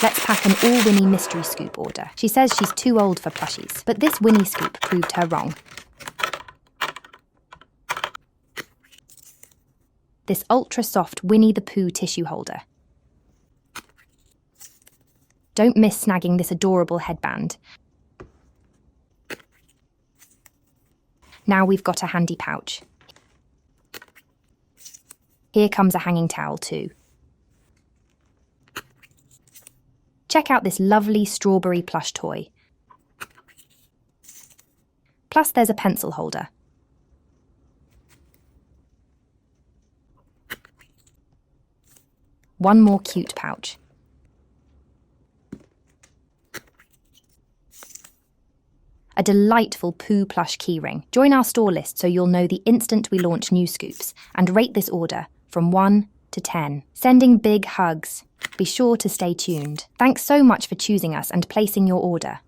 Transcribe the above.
Let's pack an all Winnie mystery scoop order. She says she's too old for plushies, but this Winnie scoop proved her wrong. This ultra-soft Winnie the Pooh tissue holder. Don't miss snagging this adorable headband. Now we've got a handy pouch. Here comes a hanging towel too. Check out this lovely strawberry plush toy. Plus there's a pencil holder. One more cute pouch. A delightful Pooh plush keyring. Join our store list so you'll know the instant we launch new scoops, and rate this order from 1 to 10. Sending big hugs. Be sure to stay tuned. Thanks so much for choosing us and placing your order.